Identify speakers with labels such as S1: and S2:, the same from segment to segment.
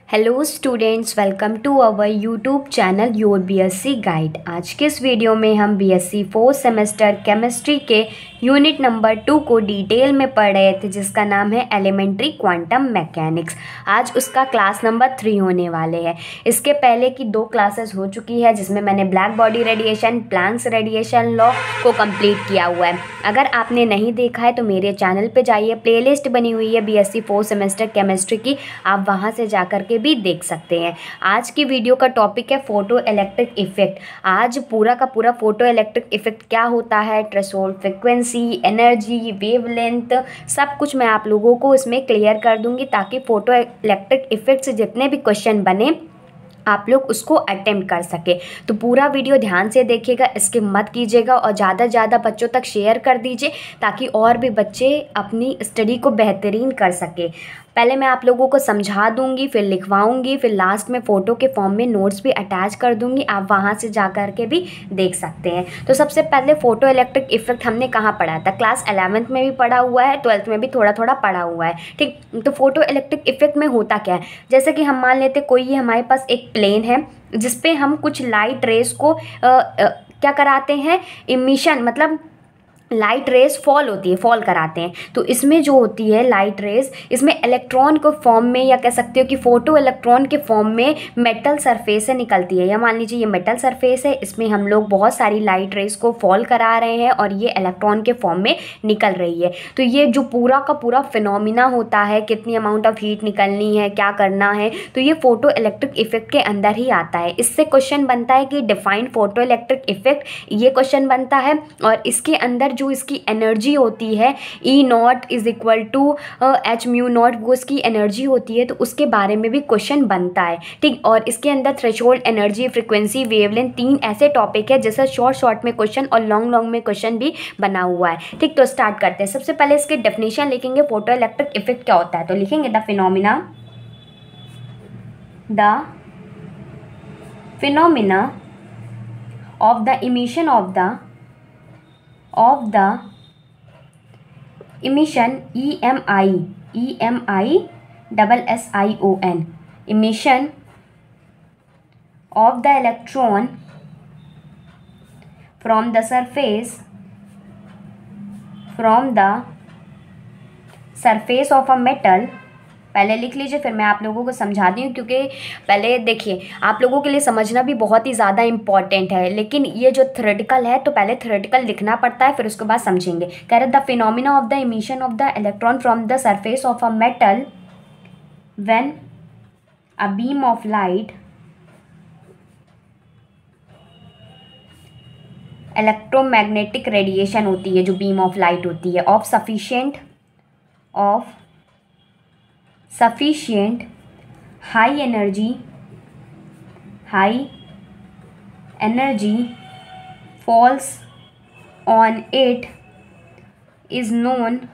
S1: Hello students, welcome to our YouTube channel your BSc guide. आज के इस वीडियो में हम बीएससी 4th सेमेस्टर केमिस्ट्री के यूनिट नंबर 2 को डिटेल में पढ़ रहे थे, जिसका नाम है एलिमेंट्री क्वांटम मैकेनिक्स। आज उसका क्लास नंबर 3 होने वाले हैं। इसके पहले की 2 क्लासेस हो चुकी है, जिसमें मैंने black body radiation, Planck's radiation law को कंप्लीट किया हुआ है। अगर आपने नहीं देखा है तो मेरे चैनल पे जाइए, प्लेलिस्ट बनी हुई है बीएससी 4th सेमेस्टर केमिस्ट्री की, आप वहाँ से जाकर के भी देख सकते हैं। आज की वीडियो का टॉपिक है फोटो इलेक्ट्रिक इफेक्ट। आज पूरा का पूरा फोटो इलेक्ट्रिक इफेक्ट क्या होता है, थ्रेशोल्ड फ्रिक्वेंसी, एनर्जी, वेवलेंथ, सब कुछ मैं आप लोगों को इसमें क्लियर कर दूंगी, ताकि फोटो इलेक्ट्रिक इफेक्ट से जितने भी क्वेश्चन बने आप लोग उसको अटेम्प्ट कर सके। तो पूरा वीडियो ध्यान से देखिएगा, स्किप मत कीजिएगा और ज़्यादा से ज़्यादा बच्चों तक शेयर कर दीजिए, ताकि और भी बच्चे अपनी स्टडी को बेहतरीन कर सके। पहले मैं आप लोगों को समझा दूंगी, फिर लिखवाऊंगी, फिर लास्ट में फ़ोटो के फॉर्म में नोट्स भी अटैच कर दूंगी, आप वहां से जा कर के भी देख सकते हैं। तो सबसे पहले फ़ोटो इलेक्ट्रिक इफेक्ट हमने कहाँ पढ़ा था? क्लास 11th में भी पढ़ा हुआ है, 12th में भी थोड़ा थोड़ा पढ़ा हुआ है, ठीक। तो फोटो इलेक्ट्रिक इफेक्ट में होता क्या है, जैसे कि हम मान लेते कोई हमारे पास एक प्लेन है, जिसपे हम कुछ लाइट रेस को क्या कराते हैं, इमिशन, मतलब लाइट रेस फॉल होती है, फॉल कराते हैं। तो इसमें जो होती है लाइट रेस, इसमें इलेक्ट्रॉन को फॉर्म में, या कह सकते हो कि फोटो इलेक्ट्रॉन के फॉर्म में मेटल सरफेस से निकलती है। या मान लीजिए ये मेटल सरफेस है, इसमें हम लोग बहुत सारी लाइट रेस को फॉल करा रहे हैं और ये इलेक्ट्रॉन के फॉर्म में निकल रही है। तो ये जो पूरा का पूरा फिनोमिना होता है, कितनी अमाउंट ऑफ हीट निकलनी है, क्या करना है, तो ये फोटो इलेक्ट्रिक इफेक्ट के अंदर ही आता है। इससे क्वेश्चन बनता है कि डिफाइन फोटो इलेक्ट्रिक इफेक्ट, ये क्वेश्चन बनता है। और इसके अंदर जो इसकी एनर्जी होती है E0 is equal to h/μ0, वो इसकी एनर्जी होती है, तो उसके बारे में भी क्वेश्चन बनता है, ठीक। और इसके अंदर थ्रेशोल्ड, एनर्जी, फ्रीक्वेंसी, वेवलेंथ, 3 ऐसे टॉपिक है जैसे शॉर्ट में क्वेश्चन और लॉन्ग में क्वेश्चन भी बना हुआ है, ठीक। तो स्टार्ट करते हैं। सबसे पहले इसके डेफिनेशन लिखेंगे, फोटो इलेक्ट्रिक इफेक्ट क्या होता है। तो लिखेंगे the phenomena of the emission of the emission, EMI emission of the electron from the surface of a metal। पहले लिख लीजिए, फिर मैं आप लोगों को समझा दी हूँ, क्योंकि पहले देखिए आप लोगों के लिए समझना भी बहुत ही ज़्यादा इम्पॉर्टेंट है। लेकिन ये जो थ्योरेटिकल है, तो पहले थ्योरेटिकल लिखना पड़ता है, फिर उसके बाद समझेंगे। कह रहे the phenomena of the emission of the electron from the surface of a metal when a beam of light, electromagnetic radiation होती है जो बीम ऑफ लाइट होती है, of sufficient high energy falls on it is known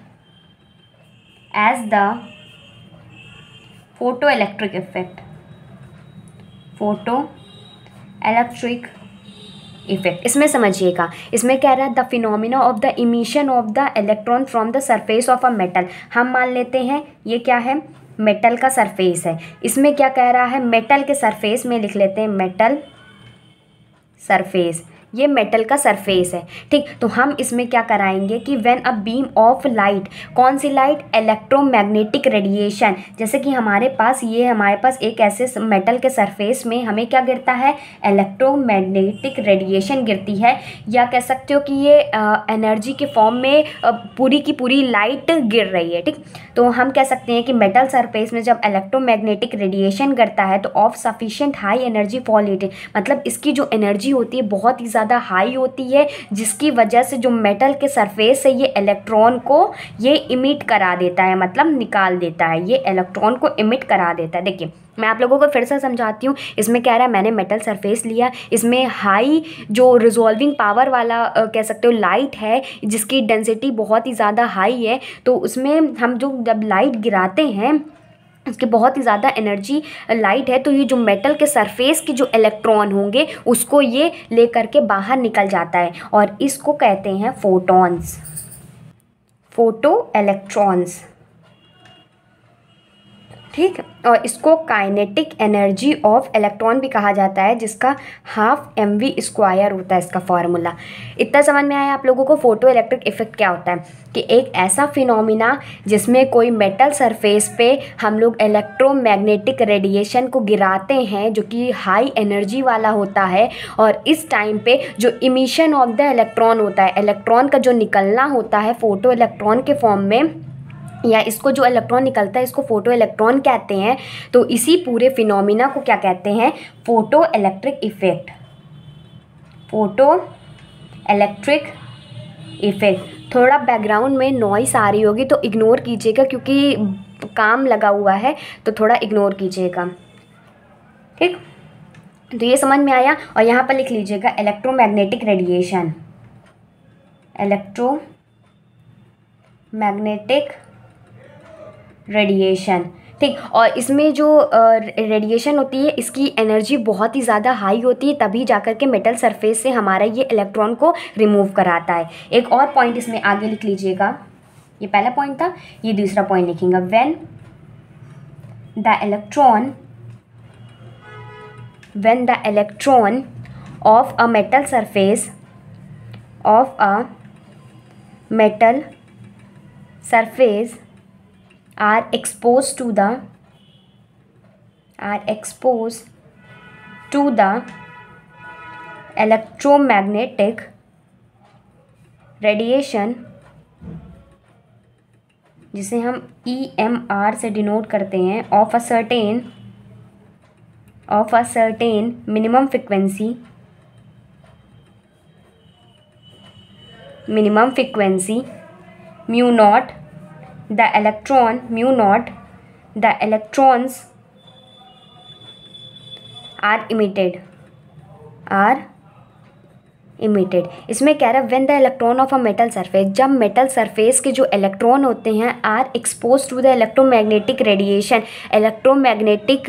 S1: as the photoelectric effect। इसमें समझिएगा, इसमें कह रहा है the phenomena of the emission of the electron from the surface of a metal. हम मान लेते हैं ये क्या है, मेटल का सरफेस है। इसमें क्या कह रहा है, मेटल के सरफेस में लिख लेते हैं, मेटल सरफेस, ये मेटल का सरफेस है, ठीक। तो हम इसमें क्या कराएंगे कि when a beam of light, कौन सी लाइट, इलेक्ट्रोमैग्नेटिक रेडिएशन, जैसे कि हमारे पास एक ऐसे मेटल के सरफेस में हमें क्या गिरता है, इलेक्ट्रोमैग्नेटिक रेडिएशन गिरती है, या कह सकते हो कि ये एनर्जी के फॉर्म में पूरी की पूरी लाइट गिर रही है, ठीक। तो हम कह सकते हैं कि मेटल सरफेस में जब इलेक्ट्रोमैग्नेटिक रेडिएशन गिरता है, तो of sufficient high energy fall it, मतलब इसकी जो एनर्जी होती है बहुत ही ज़्यादा हाई होती है, जिसकी वजह से जो मेटल के सरफेस से ये इलेक्ट्रॉन को ये इमिट करा देता है, मतलब निकाल देता है, ये इलेक्ट्रॉन को इमिट करा देता है। देखिए मैं आप लोगों को फिर से समझाती हूँ। इसमें कह रहा है मैंने मेटल सरफेस लिया, इसमें हाई जो रिजॉल्विंग पावर वाला कह सकते हो लाइट है, जिसकी डेंसिटी बहुत ही ज़्यादा हाई है। तो उसमें हम जो जब लाइट गिराते हैं, उसकी बहुत ही ज़्यादा एनर्जी लाइट है, तो ये जो मेटल के सरफेस के जो इलेक्ट्रॉन होंगे उसको ये ले करके बाहर निकल जाता है, और इसको कहते हैं फोटॉन्स, फोटो इलेक्ट्रॉन्स। ठीक। और इसको काइनेटिक एनर्जी ऑफ इलेक्ट्रॉन भी कहा जाता है, जिसका हाफ mv² होता है इसका फॉर्मूला। इतना समझ में आया आप लोगों को फोटो इलेक्ट्रिक इफेक्ट क्या होता है, कि एक ऐसा फिनोमिना जिसमें कोई मेटल सरफेस पे हम लोग इलेक्ट्रोमैग्नेटिक रेडिएशन को गिराते हैं जो कि हाई एनर्जी वाला होता है, और इस टाइम पे जो इमिशन ऑफ द इलेक्ट्रॉन होता है, इलेक्ट्रॉन का जो निकलना होता है फोटो इलेक्ट्रॉन के फॉर्म में, या इसको जो इलेक्ट्रॉन निकलता है इसको फोटो इलेक्ट्रॉन कहते हैं। तो इसी पूरे फिनोमिना को क्या कहते हैं, photo electric effect. Photo electric effect. थोड़ा बैकग्राउंड में नॉइस आ रही होगी तो इग्नोर कीजिएगा, क्योंकि काम लगा हुआ है तो थोड़ा इग्नोर कीजिएगा, ठीक। तो ये समझ में आया। और यहाँ पर लिख लीजिएगा इलेक्ट्रोमैग्नेटिक रेडिएशन, इलेक्ट्रोमैग्नेटिक रेडिएशन, ठीक। और इसमें जो रेडिएशन होती है इसकी एनर्जी बहुत ही ज़्यादा हाई होती है, तभी जाकर के मेटल सरफेस से हमारा ये इलेक्ट्रॉन को रिमूव कराता है। एक और पॉइंट इसमें आगे लिख लीजिएगा, ये पहला पॉइंट था, ये दूसरा पॉइंट लिखेंगे। When the electron of a metal surface are exposed to the electromagnetic radiation, जिसे हम EMR से डिनोट करते हैं, of a certain minimum frequency, mu naught, the electrons are emitted। इसमें कह रहा है when the electron of a metal surface, जब मेटल सरफेस के जो इलेक्ट्रॉन होते हैं are expose to the electromagnetic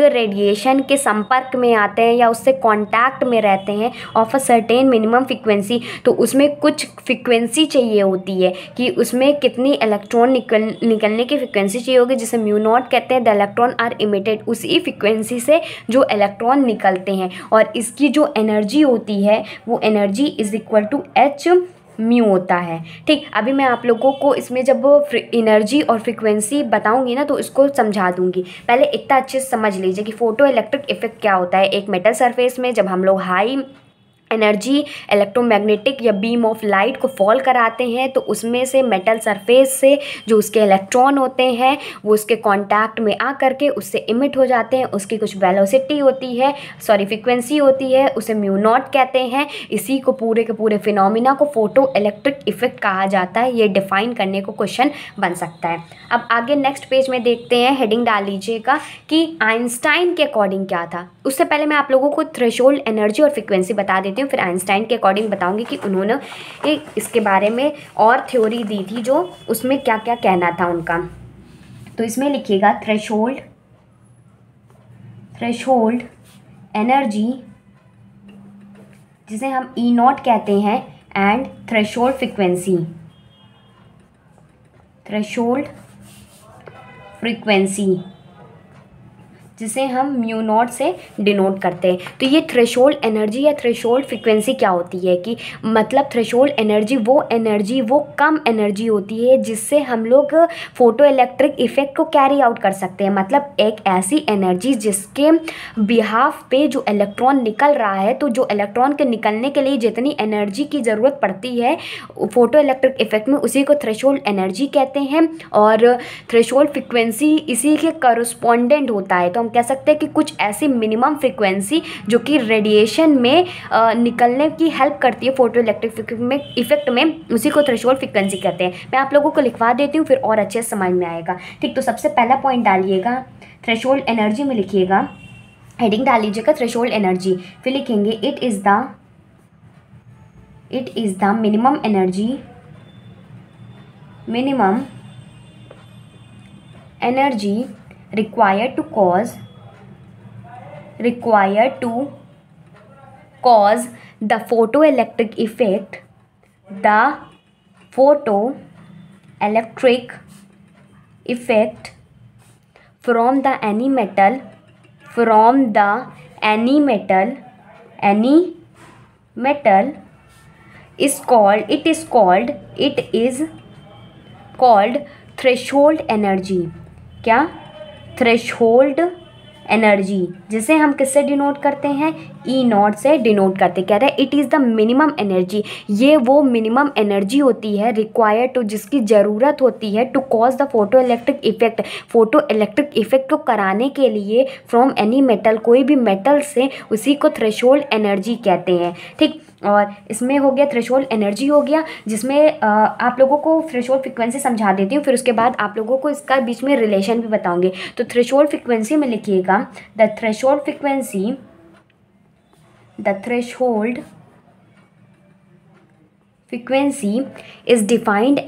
S1: radiation के संपर्क में आते हैं या उससे कांटेक्ट में रहते हैं, of a certain minimum frequency, तो उसमें कुछ फ्रीक्वेंसी चाहिए होती है कि उसमें कितनी इलेक्ट्रॉन निकलने की फ्रीक्वेंसी चाहिए होगी, जिसे म्यू नॉट कहते हैं। द इलेक्ट्रॉन आर इमिटेड, उसी फ्रीक्वेंसी से जो इलेक्ट्रॉन निकलते हैं, और इसकी जो एनर्जी होती है वो energy is equal to H mu होता है, ठीक। अभी मैं आप लोगों को इसमें जब एनर्जी और फ्रीक्वेंसी बताऊंगी ना तो इसको समझा दूंगी। पहले इतना अच्छे से समझ लीजिए कि फोटो इलेक्ट्रिक इफेक्ट क्या होता है। एक मेटल सरफेस में जब हम लोग हाई एनर्जी इलेक्ट्रोमैग्नेटिक या बीम ऑफ लाइट को फॉल कराते हैं तो उसमें से मेटल सरफेस से जो उसके इलेक्ट्रॉन होते हैं वो उसके कांटेक्ट में आ करके उससे इमिट हो जाते हैं। उसकी कुछ वेलोसिटी होती है, फ्रीक्वेंसी होती है, उसे म्यू नॉट कहते हैं। इसी को पूरे के पूरे फिनोमिना को फोटो इलेक्ट्रिक इफेक्ट कहा जाता है। ये डिफाइन करने को क्वेश्चन बन सकता है। अब आगे नेक्स्ट पेज में देखते हैं, हेडिंग डाल लीजिएगा कि आइंस्टाइन के अकॉर्डिंग क्या था। उससे पहले मैं आप लोगों को थ्रेशोल्ड एनर्जी और फ्रीक्वेंसी बता देती हूँ, फिर आइंस्टाइन के अकॉर्डिंग बताऊंगी कि उन्होंने इसके बारे में और थ्योरी दी थी जो उसमें क्या क्या कहना था उनका। तो इसमें लिखिएगा थ्रेशोल्ड एनर्जी, जिसे हम ई नॉट कहते हैं, एंड थ्रेशोल्ड फ्रीक्वेंसी जिसे हम म्यू नॉट से डिनोट करते हैं। तो ये थ्रेशोल्ड एनर्जी या थ्रेशोल्ड फ्रीक्वेंसी क्या होती है कि मतलब थ्रेशोल्ड एनर्जी वो कम एनर्जी होती है जिससे हम लोग फोटो इलेक्ट्रिक इफेक्ट को कैरी आउट कर सकते हैं। मतलब एक ऐसी एनर्जी जिसके बिहाफ पे जो इलेक्ट्रॉन निकल रहा है, तो जो इलेक्ट्रॉन के निकलने के लिए जितनी एनर्जी की ज़रूरत पड़ती है फोटो इलेक्ट्रिक इफेक्ट में, उसी को थ्रेशोल्ड एनर्जी कहते हैं। और थ्रेशोल्ड फ्रीक्वेंसी इसी के करस्पॉन्डेंट होता है। तो हम कह सकते हैं कि कुछ ऐसी मिनिमम फ्रीक्वेंसी जो कि रेडिएशन में निकलने की हेल्प करती है फोटो इलेक्ट्रिक इफेक्ट में, उसी को थ्रेशोल्ड फ्रीक्वेंसी कहते हैं। मैं आप लोगों को लिखवा देती हूँ, फिर और अच्छे से समझ में आएगा, ठीक। तो सबसे पहला पॉइंट डालिएगा, थ्रेशोल्ड एनर्जी में लिखिएगा, हेडिंग डाल लीजिएगा थ्रेशोल्ड एनर्जी, फिर लिखेंगे it is the minimum energy required to cause the photoelectric effect from the any metal, from the any metal, any metal is called, it is called threshold energy. क्या? Threshold energy, जिसे हम किससे denote करते हैं? E0 से denote करते। कह रहे हैं it is the minimum energy, ये वो मिनिमम एनर्जी होती है रिक्वायर्ड टू, जिसकी ज़रूरत होती है to cause the photo electric effect, photo electric effect को कराने के लिए फ्रॉम एनी मेटल, कोई भी मेटल से, उसी को थ्रेशोल्ड एनर्जी कहते हैं। ठीक, और इसमें हो गया थ्रेशोल्ड एनर्जी हो गया, जिसमें आप लोगों को थ्रेशोल्ड फ्रिक्वेंसी समझा देती हूँ, फिर उसके बाद आप लोगों को इसका बीच में रिलेशन भी बताऊंगी। तो थ्रेशोल्ड फ्रिक्वेंसी में लिखिएगा the threshold frequency, the threshold frequency is defined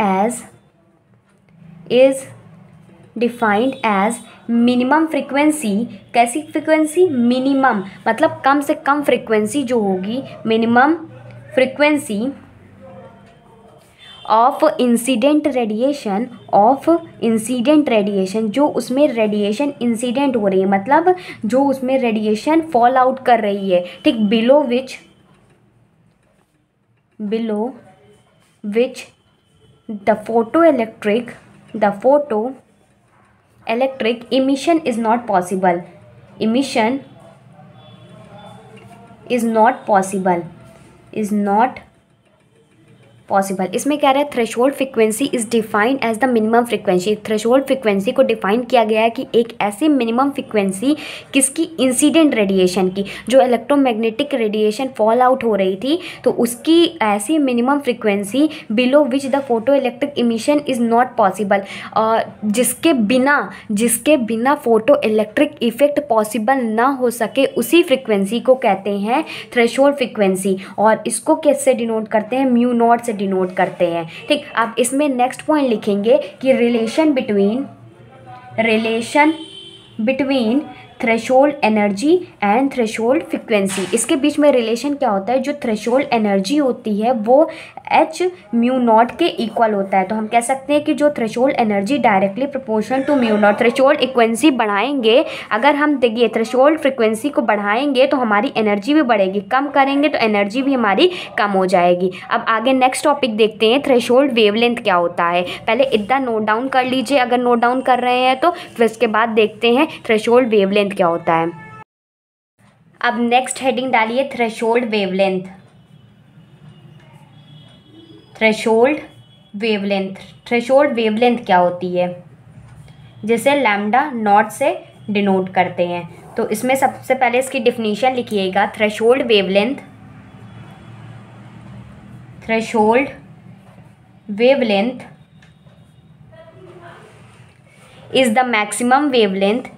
S1: as minimum frequency. कैसी फ्रिक्वेंसी? मिनिमम, मतलब कम से कम फ्रिक्वेंसी जो होगी, minimum frequency of incident radiation, जो उसमें रेडिएशन इंसिडेंट हो रही है, मतलब जो उसमें रेडिएशन फॉल आउट कर रही है। ठीक, below which the photo electric emission is not possible, emission is not possible. इसमें क्या रहा है? Threshold frequency is defined as the minimum frequency. Threshold frequency को डिफाइन किया गया है कि एक ऐसी मिनिमम फ्रिक्वेंसी किसकी? इंसिडेंट रेडिएशन की, जो इलेक्ट्रोमैग्नेटिक रेडिएशन फॉल आउट हो रही थी, तो उसकी ऐसी minimum frequency below which the photo electric emission is not possible, जिसके बिना फोटो इलेक्ट्रिक इफेक्ट पॉसिबल ना हो सके, उसी फ्रिक्वेंसी को कहते हैं थ्रेशोल्ड फ्रिक्वेंसी। और इसको कैसे डिनोट करते हैं? म्यू नॉट से डिनोट करते हैं। ठीक, अब इसमें नेक्स्ट पॉइंट लिखेंगे कि relation between threshold energy and threshold frequency. इसके बीच में रिलेशन क्या होता है? जो थ्रेशोल्ड एनर्जी होती है वो H म्यू नॉट के इक्वल होता है। तो हम कह सकते हैं कि जो threshold energy directly proportional to mu naught. Threshold frequency बढ़ाएंगे, अगर हम देखिए थ्रेशोल्ड फ्रिक्वेंसी को बढ़ाएंगे तो हमारी एनर्जी भी बढ़ेगी, कम करेंगे तो एनर्जी भी हमारी कम हो जाएगी। अब आगे नेक्स्ट टॉपिक देखते हैं, थ्रेशोल्ड वेवलेंथ क्या होता है। पहले इतना नोट डाउन कर लीजिए अगर नोट डाउन कर रहे हैं तो, फिर उसके बाद देखते हैं थ्रेशोल्ड वेवलेंथ क्या होता है। अब नेक्स्ट हेडिंग डालिए थ्रेशोल्ड वेवलेंथ। थ्रेशोल्ड वेवलेंथ क्या होती है, जिसे लैम्डा नॉट से डिनोट करते हैं। तो इसमें सबसे पहले इसकी डिफिनीशन लिखिएगा। Threshold wavelength is the maximum wavelength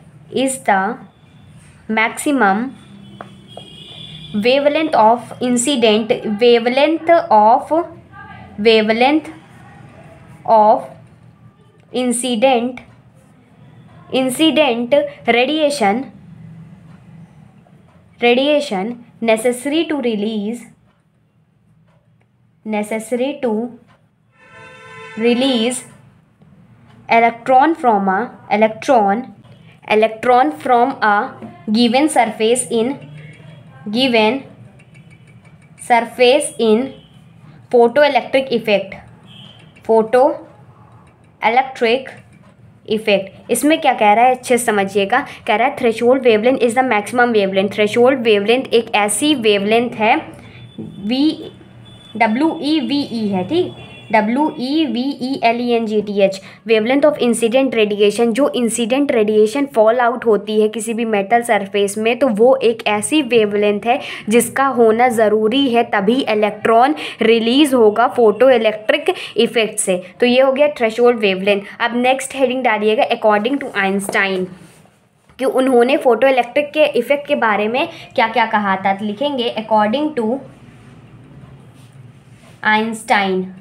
S1: of incident radiation necessary to release electron from a given surface in photoelectric effect। इसमें क्या कह रहा है अच्छे से समझिएगा। कह रहा है threshold wavelength is the maximum wavelength. Threshold wavelength एक ऐसी वेवलेंथ है, WEVE है, ठीक, WEVELENGTH, wavelength of incident radiation. जो इंसिडेंट रेडिएशन फॉल आउट होती है किसी भी मेटल सरफेस में, तो वो एक ऐसी वेवलेंथ है जिसका होना ज़रूरी है, तभी इलेक्ट्रॉन रिलीज होगा फोटो इलेक्ट्रिक इफेक्ट से। तो ये हो गया थ्रेशोल्ड वेवलेंथ। अब नेक्स्ट हेडिंग डालिएगा अकॉर्डिंग टू आइंस्टाइन, कि उन्होंने फोटो इलेक्ट्रिक के इफेक्ट के बारे में क्या क्या कहा था। तो लिखेंगे अकॉर्डिंग टू आइंस्टाइन।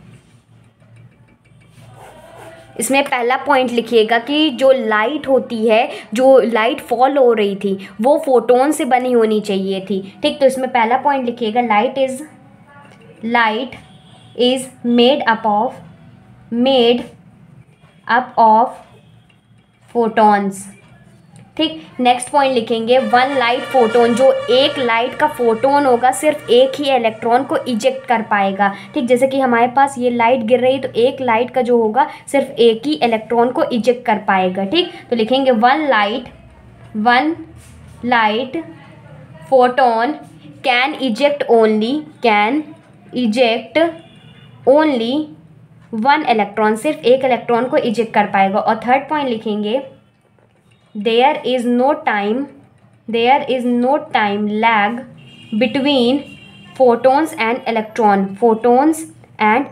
S1: इसमें पहला पॉइंट लिखिएगा कि जो लाइट होती है, जो लाइट फॉल हो रही थी, वो फोटोन से बनी होनी चाहिए थी, ठीक। तो इसमें पहला पॉइंट लिखिएगा light is made up of photons. ठीक, नेक्स्ट पॉइंट लिखेंगे वन लाइट फोटोन, जो एक लाइट का फोटोन होगा सिर्फ एक ही इलेक्ट्रॉन को इजेक्ट कर पाएगा। ठीक, जैसे कि हमारे पास ये लाइट गिर रही है तो एक लाइट का जो होगा सिर्फ एक ही इलेक्ट्रॉन को इजेक्ट कर पाएगा। ठीक, तो लिखेंगे one light photon can eject only one electron, सिर्फ एक इलेक्ट्रॉन को इजेक्ट कर पाएगा। और थर्ड पॉइंट लिखेंगे there is no time lag between photons and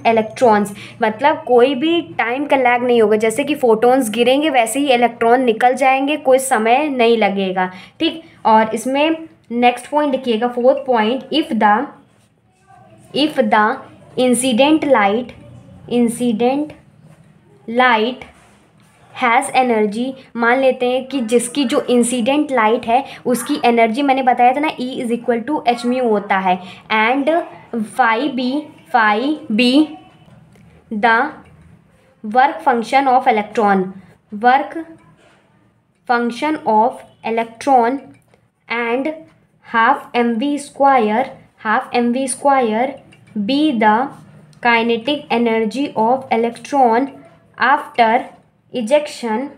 S1: electrons, मतलब कोई भी टाइम का लैग नहीं होगा। जैसे कि फोटोन्स गिरेंगे वैसे ही इलेक्ट्रॉन निकल जाएंगे, कोई समय नहीं लगेगा। ठीक, और इसमें नेक्स्ट पॉइंट लिखिएगा fourth point, if the incident light has energy, मान लेते हैं कि जिसकी जो इंसिडेंट लाइट है उसकी एनर्जी मैंने बताया था ना E is equal to H mu होता है, and phi be the work function of electron and half M V square be the kinetic energy of electron after ejection,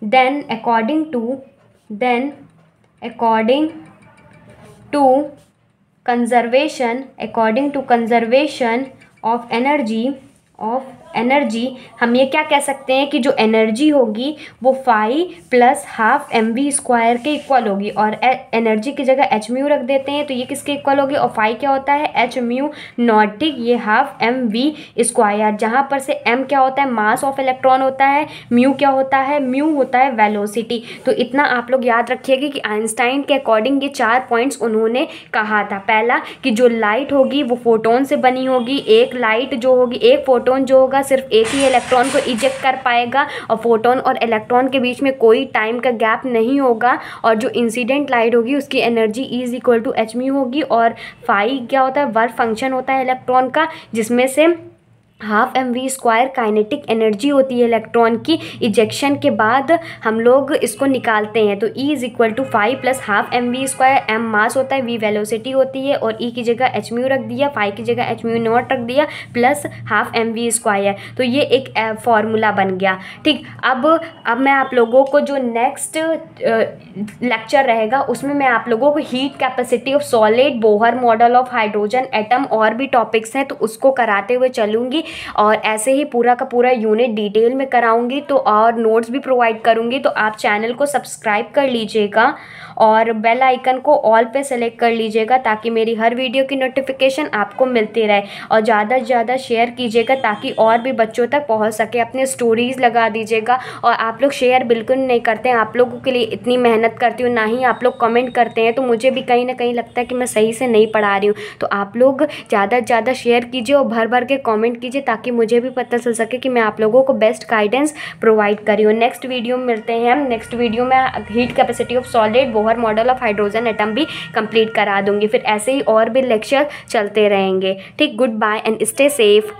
S1: then according to conservation of energy हम ये क्या कह सकते हैं कि जो एनर्जी होगी वो phi plus half M V square के इक्वल होगी, और एनर्जी की जगह एच म्यू रख देते हैं तो ये किसके इक्वल होगी, और फाई क्या होता है एच म्यू नॉट। ठीक, ये हाफ एम वी स्क्वायर, जहाँ पर से एम क्या होता है मास ऑफ इलेक्ट्रॉन होता है, म्यू क्या होता है, म्यू होता है वेलोसिटी। तो इतना आप लोग याद रखिएगा कि आइंस्टाइन के अकॉर्डिंग ये 4 पॉइंट्स उन्होंने कहा था। पहला कि जो लाइट होगी वो फोटोन से बनी होगी, एक लाइट जो होगी, एक फोटोन जो होगा सिर्फ एक ही इलेक्ट्रॉन को इजेक्ट कर पाएगा, और फोटोन और इलेक्ट्रॉन के बीच में कोई टाइम का गैप नहीं होगा, और जो इंसिडेंट लाइट होगी उसकी energy is equal to H mu होगी, और फाई क्या होता है वर्क फंक्शन होता है इलेक्ट्रॉन का, जिसमें से half M V square kinetic energy होती है इलेक्ट्रॉन की। इजेक्शन के बाद हम लोग इसको निकालते हैं तो E is equal to phi plus half M V square, M mass होता है, वी वेलोसिटी होती है, और E की जगह एच म्यू रख दिया, फाई की जगह एच म्यू नॉट रख दिया, plus half M V square. तो ये एक फॉर्मूला बन गया। ठीक, अब मैं आप लोगों को जो नेक्स्ट लेक्चर रहेगा उसमें मैं आप लोगों को heat capacity of solid, Bohr model of hydrogen atom और भी टॉपिक्स हैं तो उसको कराते हुए चलूँगी, और ऐसे ही पूरा का पूरा यूनिट डिटेल में कराऊंगी, तो और नोट्स भी प्रोवाइड करूंगी। तो आप चैनल को सब्सक्राइब कर लीजिएगा और बेल आइकन को ऑल पे सेलेक्ट कर लीजिएगा ताकि मेरी हर वीडियो की नोटिफिकेशन आपको मिलती रहे, और ज़्यादा से ज़्यादा शेयर कीजिएगा ताकि और भी बच्चों तक पहुंच सके। अपने स्टोरीज़ लगा दीजिएगा, और आप लोग शेयर बिल्कुल नहीं करते हैं। आप लोगों के लिए इतनी मेहनत करती हूँ, ना ही आप लोग कमेंट करते हैं, तो मुझे भी कहीं ना कहीं लगता है कि मैं सही से नहीं पढ़ा रही हूँ। तो आप लोग ज़्यादा से ज़्यादा शेयर कीजिए और भर भर के कमेंट कीजिए ताकि मुझे भी पता चल सके कि मैं आप लोगों को बेस्ट गाइडेंस प्रोवाइड कर रही हूँ। नेक्स्ट वीडियो में मिलते हैं हम। नेक्स्ट वीडियो में heat capacity of solid, Bohr model of hydrogen atom भी कंप्लीट करा दूंगी। फिर ऐसे ही और भी लेक्चर चलते रहेंगे। ठीक, goodbye and stay safe.